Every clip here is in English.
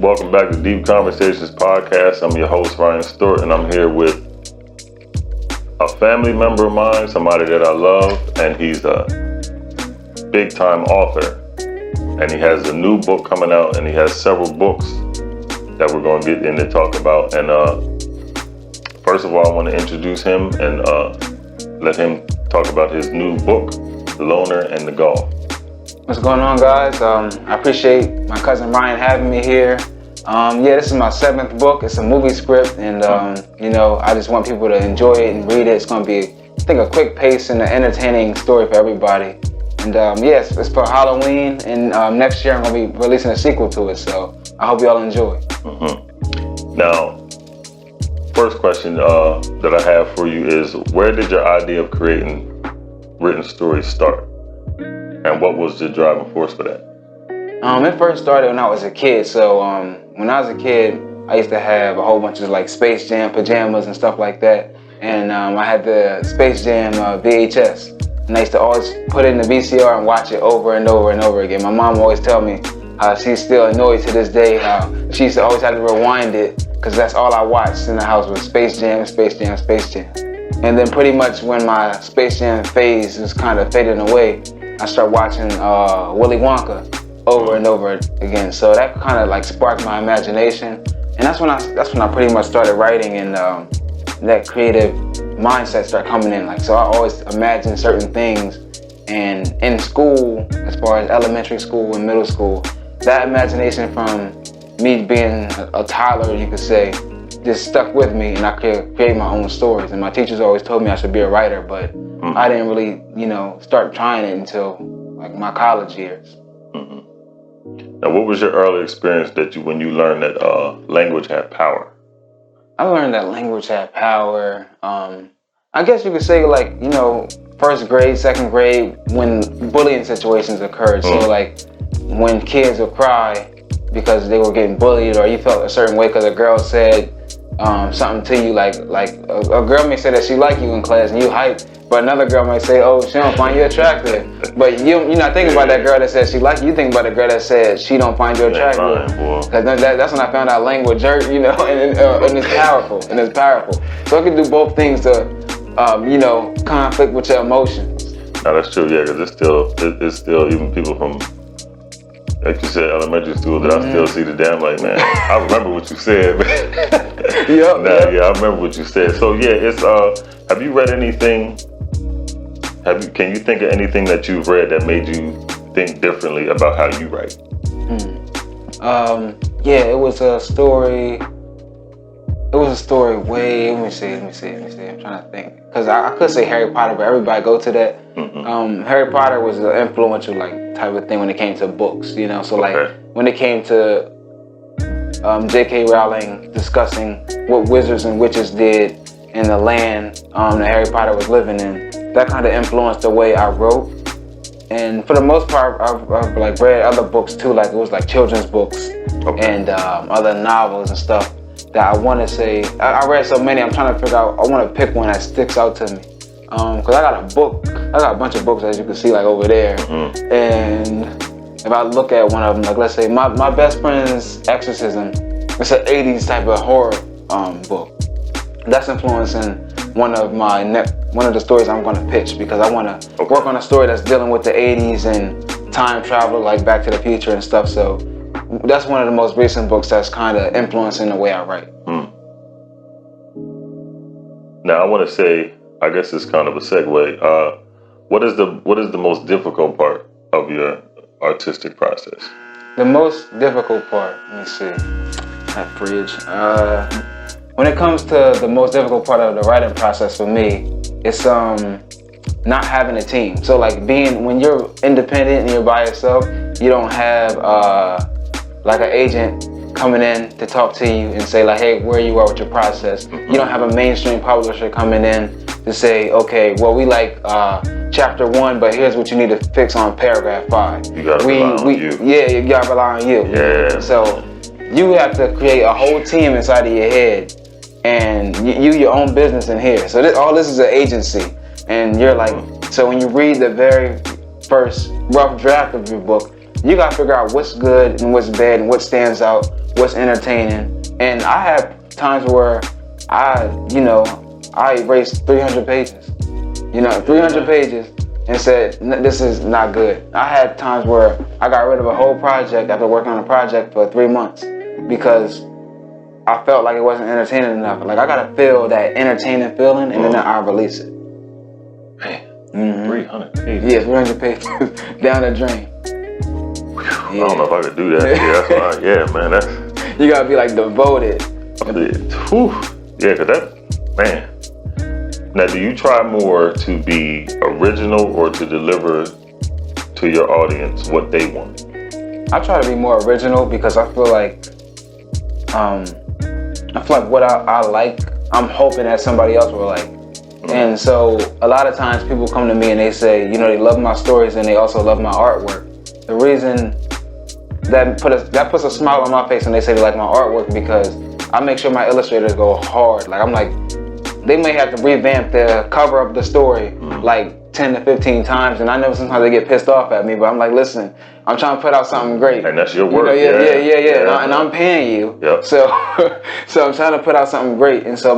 Welcome back to Deep Conversations Podcast. I'm your host, Ryan Stewart, and I'm here with a family member of mine, somebody that I love, and he's a big-time author. And he has a new book coming out, and he has several books that we're going to get in to talk about. And first of all, I want to introduce him and let him talk about his new book, The Loner and the Golf. What's going on, guys? I appreciate my cousin Ryan having me here. This is my 7th book. It's a movie script, and I just want people to enjoy it and read it. It's going to be, I think, a quick pace and an entertaining story for everybody. And it's for Halloween, and next year I'm going to be releasing a sequel to it, so I hope you all enjoy. Mm-hmm. Now, first question that I have for you is, where did your idea of creating written stories start? And what was the driving force for that? It first started when I was a kid. So when I was a kid, I used to have a whole bunch of like Space Jam pajamas and stuff like that. And I had the Space Jam VHS. And I used to always put it in the VCR and watch it over and over and over again. My mom always tell me how she's still annoyed to this day how she used to always have to rewind it, because that's all I watched in the house was Space Jam, Space Jam, Space Jam. And then pretty much when my Space Jam phase was kind of fading away, I started watching Willy Wonka over and over again. So that kind of like sparked my imagination, and that's when I pretty much started writing, and that creative mindset started coming in. Like, so I always imagined certain things, and in school, as far as elementary school and middle school, that imagination from me being a toddler, you could say, just stuck with me, and I could create my own stories. And my teachers always told me I should be a writer, but I didn't really, start trying it until like my college years. Mm-hmm. Now, what was your early experience when you learned that language had power? I learned that language had power. I guess you could say like, first grade, second grade, when bullying situations occurred. So like when kids would cry because they were getting bullied, or you felt a certain way because a girl said something to you, like a girl may say that she like you in class and you hype, but another girl might say, oh, she don't find you attractive. But you're not thinking about that girl that said she like you. You think about the girl that said she don't find you attractive. Because that's when I found out language hurt, and it's powerful, So it can do both things to, conflict with your emotions. No, that's true, yeah, because it's still even people from, like you said, elementary school, that I still see the damn like, man, I remember what you said. Yeah, I remember what you said. So yeah, it's have you read anything? Can you think of anything that you've read that made you think differently about how you write? It was a story. It was a story way. Let me see. I'm trying to think, because I could say Harry Potter, but everybody go to that. Mm-hmm. Harry Potter was an influential type of thing when it came to books, So like when it came to J.K. Rowling discussing what wizards and witches did in the land that Harry Potter was living in, that kind of influenced the way I wrote. And for the most part, I've like read other books too, like it was like children's books and other novels and stuff that I want to say. I read so many, I'm trying to figure out, I want to pick one that sticks out to me. Because I got a bunch of books, as you can see, like over there. And if I look at one of them, like let's say my best friend's Exorcism, it's an 80s type of horror book. That's influencing one of the stories I'm going to pitch, because I want to work on a story that's dealing with the 80s and time travel, like Back to the Future and stuff. So that's one of the most recent books that's kind of influencing the way I write. Now I want to say, I guess it's kind of a segue. What is the most difficult part of your artistic process? The most difficult part, let me see, that fridge. When it comes to the most difficult part of the writing process for me, it's not having a team. So like when you're independent and you're by yourself, you don't have like an agent coming in to talk to you and say like, hey, where you are with your process. You don't have a mainstream publisher coming in to say, okay, well, we like chapter 1, but here's what you need to fix on paragraph 5. You gotta rely on you. Yeah, you gotta rely on you. Yeah. So you have to create a whole team inside of your head, and your own business in here. So all this is an agency, and you're like, so when you read the very first rough draft of your book, you gotta figure out what's good and what's bad and what stands out, what's entertaining. And I have times where I erased 300 pages. 300 pages and said, this is not good. I had times where I got rid of a whole project after working on a project for 3 months because I felt like it wasn't entertaining enough. Like, I gotta feel that entertaining feeling and then I release it. Man, 300 pages. Yeah, 300 pages down the drain. I don't know if I could do that. Yeah, that's why. Yeah, man, that's. You gotta be like devoted. Yeah, cause that, man. Now, do you try more to be original or to deliver to your audience what they want? I try to be more original because I feel like what I like, I'm hoping that somebody else will like. And so a lot of times people come to me and they say, they love my stories and they also love my artwork. The reason that puts a smile on my face when they say they like my artwork because I make sure my illustrators go hard. Like, I'm like, they may have to revamp the cover of the story like 10 to 15 times, and I know sometimes they get pissed off at me, but I'm like, listen, I'm trying to put out something great. And that's your work. Yeah. And I'm paying you. Yep. So I'm trying to put out something great, and so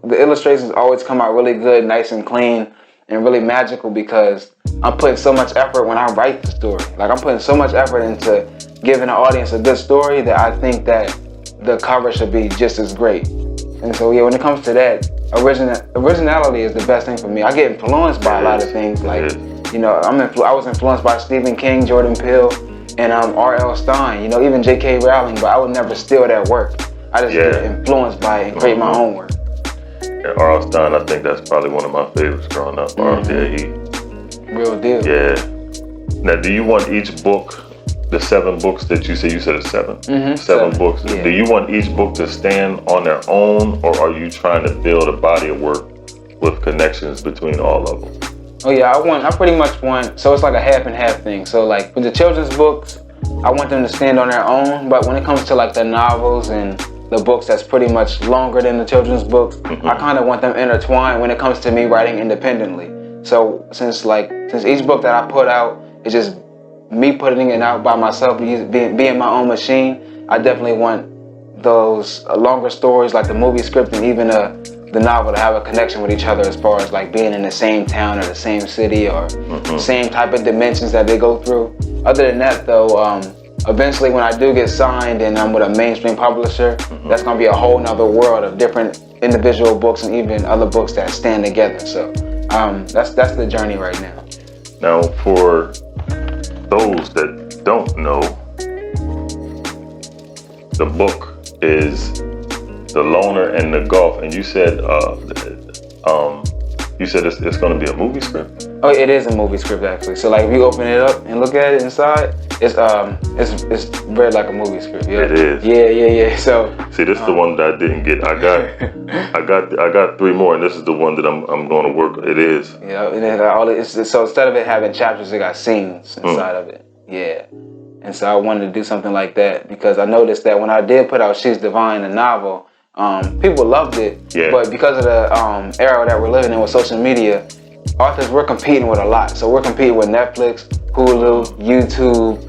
the illustrations always come out really good, nice and clean, and really magical because I'm putting so much effort when I write the story. Like, I'm putting so much effort into giving the audience a good story that I think that the cover should be just as great. And so when it comes to that, originality is the best thing for me. I get influenced by a lot of things. Like, I was influenced by Stephen King, Jordan Peele, and R.L. Stein. Even J.K. Rowling. But I would never steal that work. I just get influenced by it and create my own work. Yeah, R.L. Stein, I think that's probably one of my favorites growing up. Real deal. Yeah. Now, do you want each book? The 7 books that you said it's 7. Mm-hmm. 7 books. Yeah. Do you want each book to stand on their own, or are you trying to build a body of work with connections between all of them? Oh yeah, I pretty much want, so it's like a half and half thing. So like with the children's books, I want them to stand on their own, but when it comes to like the novels and the books that's pretty much longer than the children's books, I kind of want them intertwined when it comes to me writing independently. So since each book that I put out is just me putting it out by myself, being my own machine, I definitely want those longer stories like the movie script and even the novel to have a connection with each other as far as like being in the same town or the same city or same type of dimensions that they go through. Other than that though, eventually when I do get signed and I'm with a mainstream publisher, that's going to be a whole nother world of different individual books and even other books that stand together. So that's the journey right now. Now, for those that don't know, the book is The Loner and the Golf, and you said it's going to be a movie script. Oh, it is a movie script actually. So like, if you open it up and look at it inside, it's read like a movie script. Yeah. It is. Yeah. So see, this is the one that I didn't get. I got 3 more, and this is the one that I'm going to work. It is. Yeah, and it so instead of it having chapters, it got scenes inside of it. Yeah. And so I wanted to do something like that because I noticed that when I did put out She's Divine, the novel, people loved it. Yeah. But because of the era that we're living in with social media, authors, we're competing with a lot. So we're competing with Netflix, Hulu, YouTube,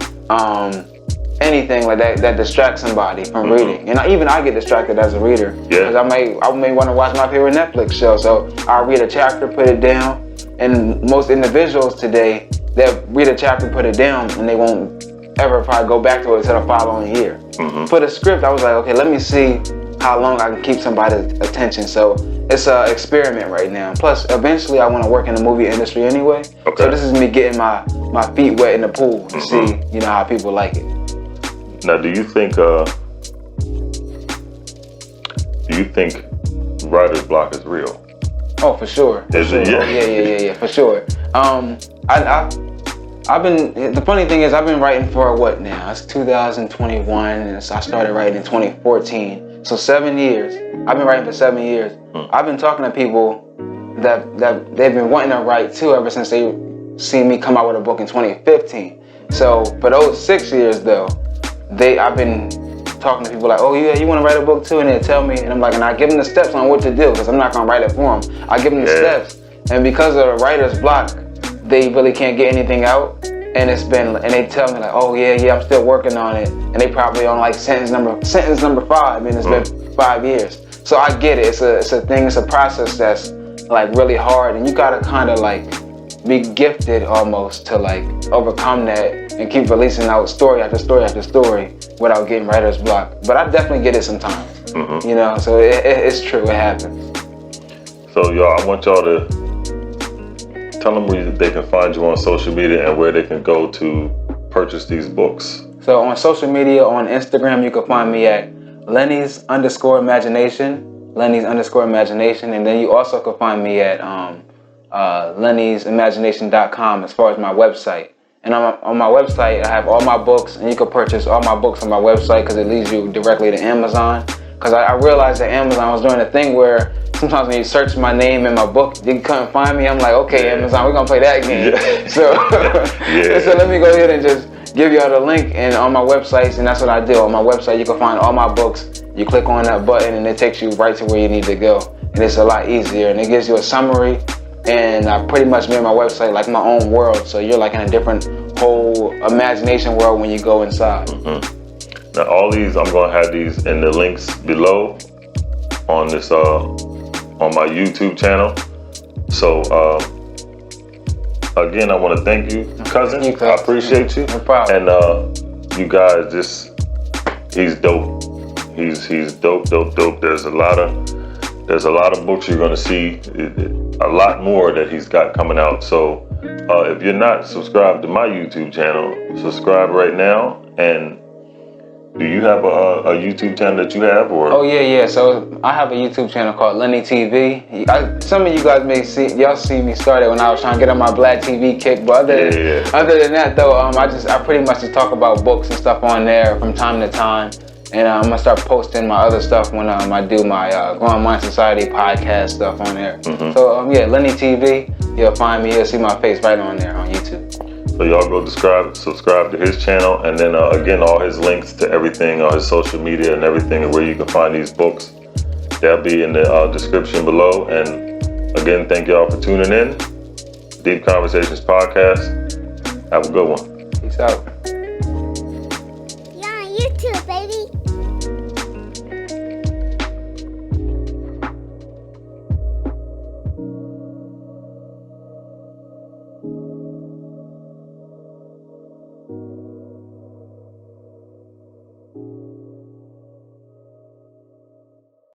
anything like that distracts somebody from reading. And I get distracted as a reader because I may want to watch my favorite Netflix show. So I'll read a chapter, put it down. And most individuals today, they'll read a chapter, put it down, and they won't ever probably go back to it until the following year. For the script, I was like, okay, let me see how long I can keep somebody's attention. So it's an experiment right now. Plus, eventually I want to work in the movie industry anyway. Okay. So this is me getting my feet wet in the pool to see, how people like it. Now, do you think writer's block is real? Oh, for sure. Is it? Yeah. Yeah, for sure. I've been, the funny thing is I've been writing for what now? It's 2021, and so I started writing in 2014. So 7 years. I've been writing for 7 years. I've been talking to people that they've been wanting to write too ever since they seen me come out with a book in 2015. So for those 6 years though, I've been talking to people like, oh yeah, you want to write a book too? And they tell me, and I'm like, and I give them the steps on what to do because I'm not gonna write it for them. I give them the steps, and because of the writer's block, they really can't get anything out. and they tell me like, oh yeah, I'm still working on it, and they probably on like sentence number 5, and it's been 5 years. So I get it. It's a thing. It's a process that's like really hard, and you gotta kind of like be gifted almost to like overcome that and keep releasing out story after story after story without getting writer's block. But I definitely get it sometimes. You know, so it's true. It happens. So y'all, I want y'all to tell them where they can find you on social media and where they can go to purchase these books. So on social media, on Instagram, you can find me at Lenny's_imagination, Lenny's_imagination, and then you also can find me at Lenny'sImagination.com as far as my website. And on my website, I have all my books, and you can purchase all my books on my website because it leads you directly to Amazon. Because I realized that Amazon was doing a thing where sometimes when you search my name in my book, you couldn't find me. I'm like, okay, Amazon, we're gonna play that game. Yeah. So let me go ahead and just give y'all the link and on my websites, and that's what I do. On my website, you can find all my books. You click on that button, and it takes you right to where you need to go. And it's a lot easier, and it gives you a summary. And I pretty much made my website like my own world, so you're like in a different whole imagination world when you go inside. Now all these, I'm gonna have these in the links below on this on my YouTube channel. So again, I want to thank you, cousin. I appreciate you. No problem. And you guys, he's dope. He's dope. There's a lot of books you're gonna see. A lot more that he's got coming out. So if you're not subscribed to my YouTube channel, subscribe right now. And do you have a YouTube channel that you have, or? Oh yeah. So I have a YouTube channel called Lenny TV. Some of you guys may see me started when I was trying to get on my Black TV kick. But other than that though, I pretty much just talk about books and stuff on there from time to time. And I'm gonna start posting my other stuff when I do my Growing Mind Society podcast stuff on there. So Lenny TV. You'll find me. You'll see my face right on there on YouTube. So y'all go subscribe to his channel, and then again, all his links to everything, all his social media and everything, and where you can find these books, they'll be in the description below. And again, thank y'all for tuning in. Deep Conversations Podcast. Have a good one. Peace out.